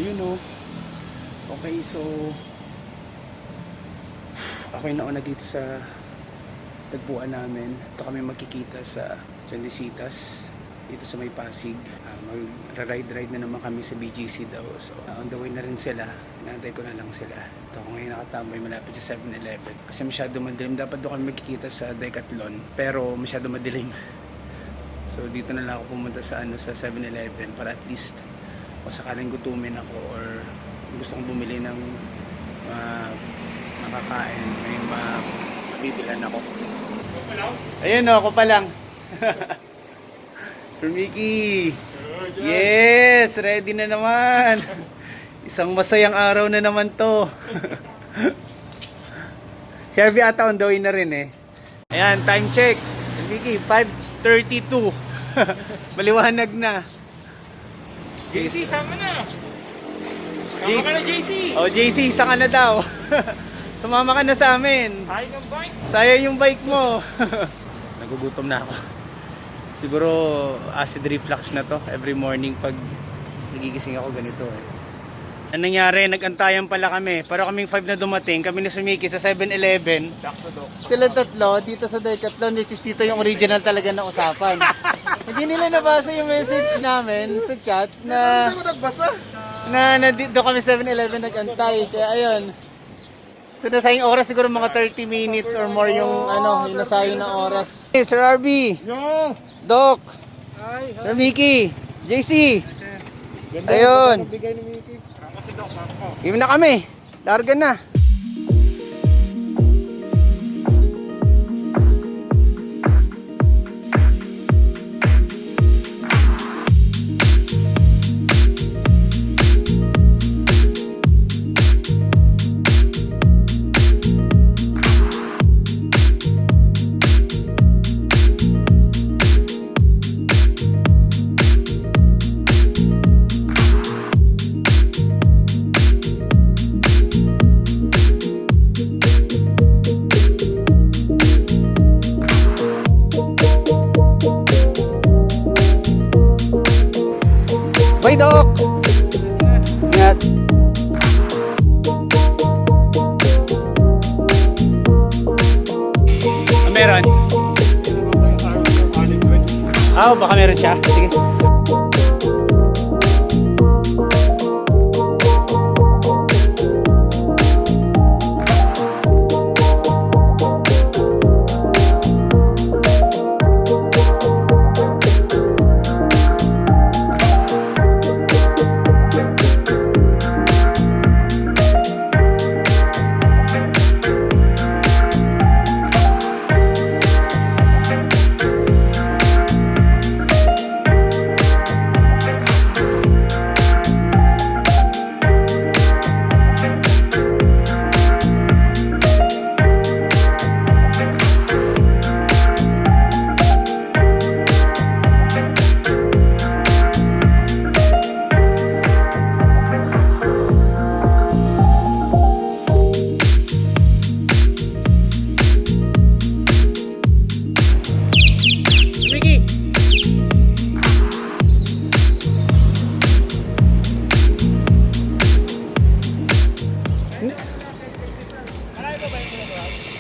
ayun o. Okay, so ako yung nauna dito sa tagpuan namin. Ito kami magkikita sa Chandisitas dito sa may Pasig. Mag-ride na naman kami sa BGC daw. So on the way na rin sila. Inaantay ko na lang sila. Ito ako ngayon nakatambay malapit sa 7-Eleven. Kasi masyado madilim. Dapat doon kami magkikita sa Decathlon. Pero masyado madilim. So dito na lang ako pumunta sa sa 7-Eleven para at least o sakaling gutumin ako or gusto kong bumili ng makakain, may mabibilan ako. Ayun o, ako pa lang. Sir Mickey. Yes, ready na naman. Isang masayang araw na naman to. Si Harvey ata on the way na rin eh. Ayan, time check. Sir Mickey, 5:32. Maliwanag na. JC, sama na! Sama ka na, JC! Oh, JC, isa ka na daw. Sumama ka na sa amin. Sayang ang bike! Sayang yung bike mo. Nagugutom na ako. Siguro acid reflux na to. Every morning pag nagigising ako ganito eh. Anong nangyari? Nag-antayan pala kami. Pero kaming 5 na dumating. Kami ni Sumiki sa 7-Eleven. Sila tatlo dito sa Decathlon. Which is dito yung original talaga na usapan. Hindi nila nabasa yung message namin sa chat na dito kami 7-Eleven nag-antay. Kaya ayun. So nasayang oras siguro mga 30 minutes or more yung yung nasayang na oras. Hey, Sir RB. Yo! Doc. Hi! Sir Mickey. JC. Ayun. Bigay ni Mickey. Kasi Doc, ako. Iwan na kami. Larga na. Bye, Doc! Ingat! Meron? Baka meron siya. Sige.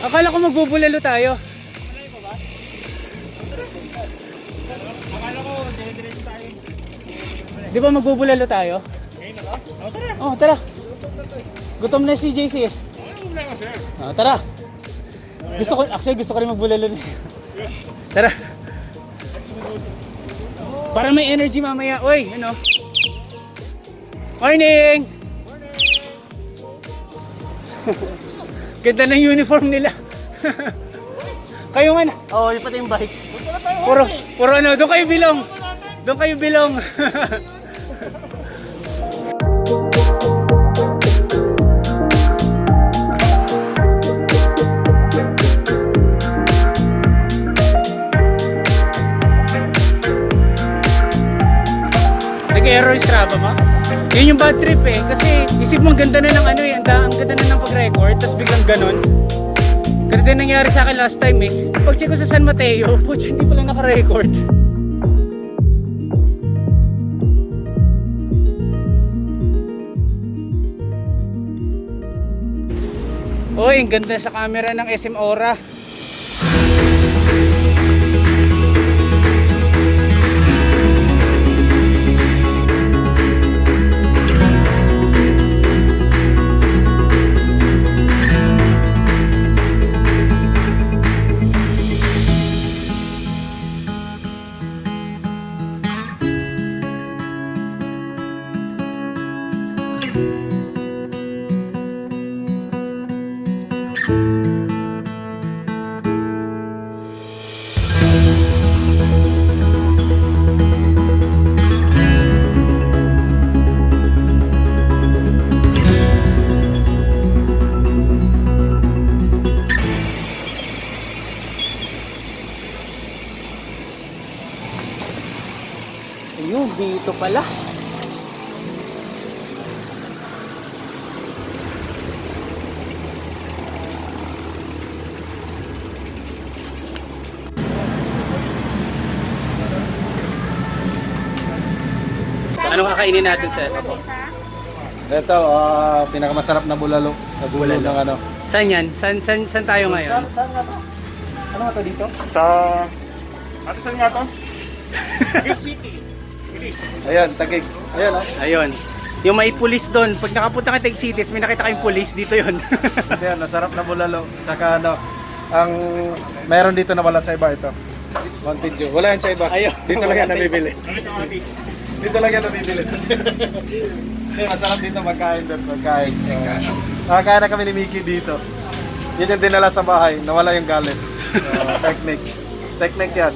Akala ko magbubulalo tayo. Akala ko, dire-diretso tayo. Di ba magbubulalo tayo? Ngayon na ba? Tara! Oh, tara. Gutom na si JC eh. Ano problema, sir? Tara. Gusto ko rin magbulalo na. Tara. Para may energy mamaya. Oy, ano? Morning! Ganda ng uniform nila. Kayo nga na. Oh, yun pati yung bike. Puro ano, doon kayo bilong. Doon kayo bilong. Nag-error yung Strava mo? Yun yung bad trip eh. Kasi isip mo ang ganda na ng ang ganda na ng pag-record. Tapos biglang ganun. Ganito yung nangyari sa akin last time eh. Pag-check ko sa San Mateo, putya, hindi pala naka-record. Oy, ang ganda sa camera ng SM Aura. Ayun, dito pala. Anong kakainin natin, sir? Ito, pinakamasarap na bulalo sa dulo ng ano. Saan yan? Saan tayo ngayon? Saan nga to? Ano nga to dito? Sa... Ano saan nga to? Taguig City. Bilis. Ayan, Taguig. Ayan, oh. Ayun. Yung may pulis doon. Pag nakapunta ka Taguig Cities, may nakita kayong pulis, dito yon. Ayan, masarap na bulalo. Tsaka ano, ang meron dito na wala sa iba ito. Mountain Dew. Wala yan sa iba. Ayun. Dito lang yan Wala sa nabibili. Nakita ko natin. Dito lang yan nabibili. Masarap dito magkain doon. Magkain. Nakakain na kami ni Mickey dito. Yun yung dinala sa bahay. Nawala yung galit. Technique. Technique yan.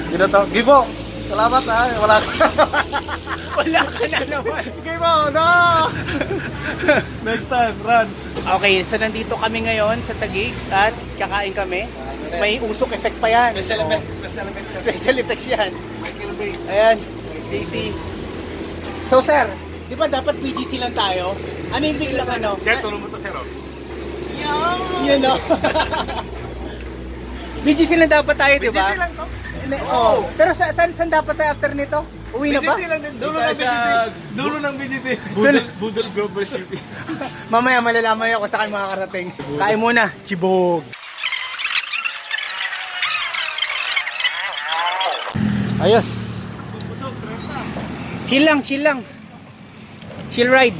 Dito to. Gibo! Salamat ha. Wala ka. Wala ka na naman. Gibo! No! Next time, Rans. Okay, so nandito kami ngayon sa Taguig at kakain kami. May usok effect pa yan. Special effects. Special effects. Special effects yan. Michael Bay. Ayan, JC. So sir, di ba dapat BGC lang tayo? Ano yung biglang ano? Sir, tulong mo to, sir. Oh. Yun no? BGC lang dapat tayo, di ba? BGC lang to. Oh. Pero saan dapat tayo after nito? Uwi na ba? BGC lang din. Dulo ng BGC. Dulo ng BGC. Budol Global City. Mamaya malalaman ako sa kayo makakarating. Kain muna, chibog. Ayos. Chill lang, chill lang. Chill ride.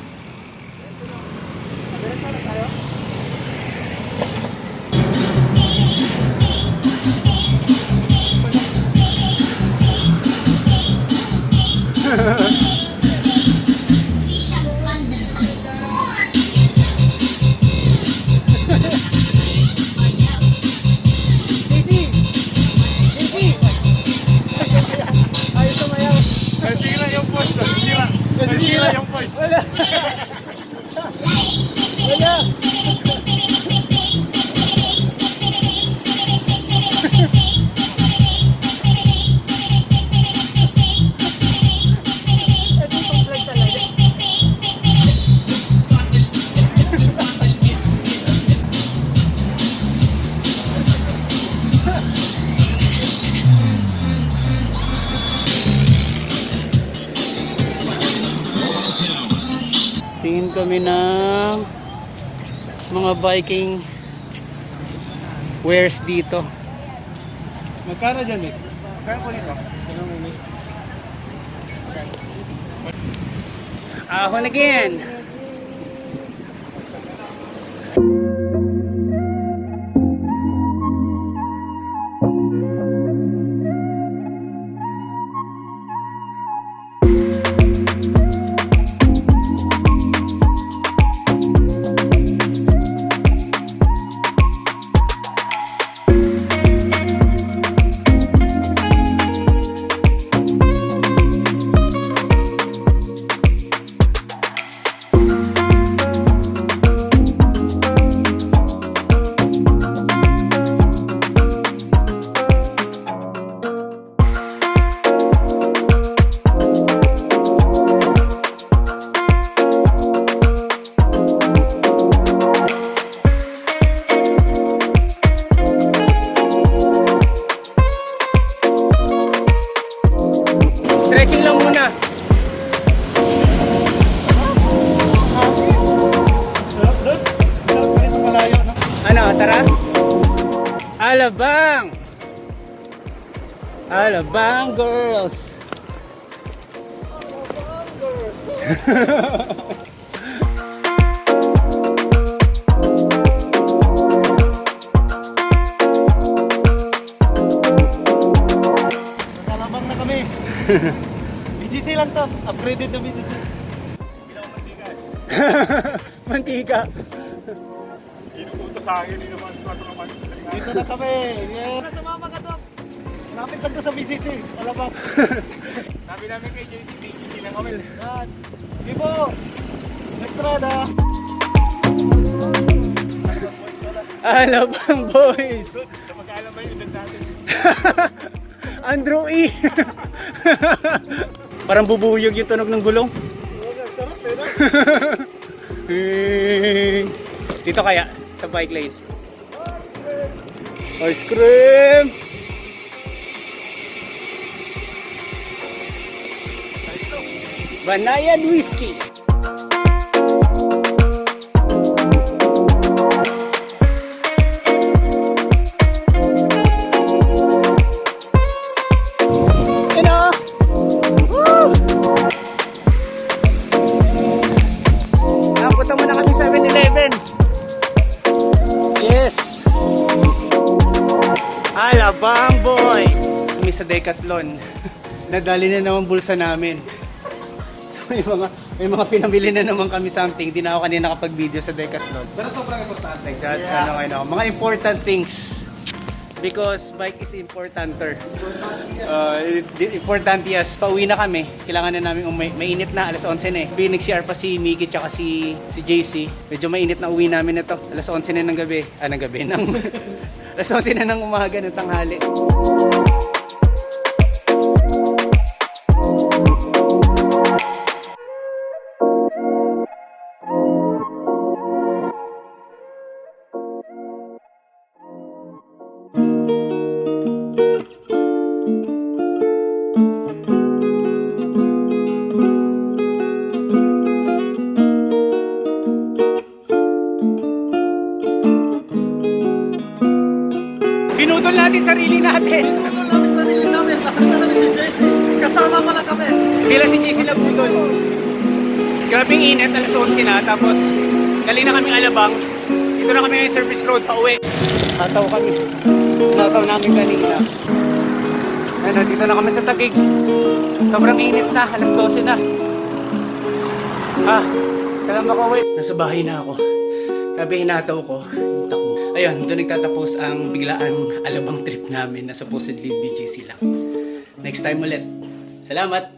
Nasira yung voice. Nasira yung voice. Wala. Wala. Tingin kami ng mga biking wares dito. Magkano dyan, Mick? Kaya ko nito. Ahon again. Alabang! Alabang girls! Alabang na kami. BGC lang to. Upgraded na BGC. Mantika. Inupunta sa akin, inupunta naman. Dito na kami. Yeah. Sumama ka, Doc. Lapit lang to sa BGC. Alabang. Sabi namin kay JC, BCC lang kami. Yan. Ibo. Extra na. Alabang boys! Sa mag-aalam ba yung edad natin? Andrew E! Parang bubuyog yung tunog ng gulong. Sarap eh, no? Dito kaya, sa bike lane. Ice cream! Banayan whiskey! Napunta muna kami 7-Eleven. Yes. Alabang boys. Kami sa Decathlon. Nadali na naman bulsa namin. So may mga pinamili na naman kami something. Di na ako kanina nakapag-video sa Decathlon. Pero sobrang importante. Mga important things. Because bike is importanter. Important yes. Pauwi na kami. Kailangan na namin mainit na. Alas 11 na eh. Nag-CR pa si Mickey tsaka si JC. Medyo mainit na uwi namin na to. Alas 11 na ng gabi. Ng gabi. Alas 11 na ng umaga ng tanghali. Pinutol natin sarili natin. Ano namin sarili namin. Nakita namin si JC. Kasama pala kami. Hindi lang si JC nabutol. Grabing init, alas 11 na. Tapos, galing na kami Alabang. Dito na kami ngayon service road, pauwi. Tataw kami. Tataw namin kanina. Ano, dito na kami sa Taguig. Sobrang init na, alas 12 na. Kailan makauwi? Nasa bahay na ako. Sabi hinataw ko, takbo. Ayun, doon nagtatapos ang biglaang Alabang trip namin na supposedly BGC lang. Next time ulit. Salamat!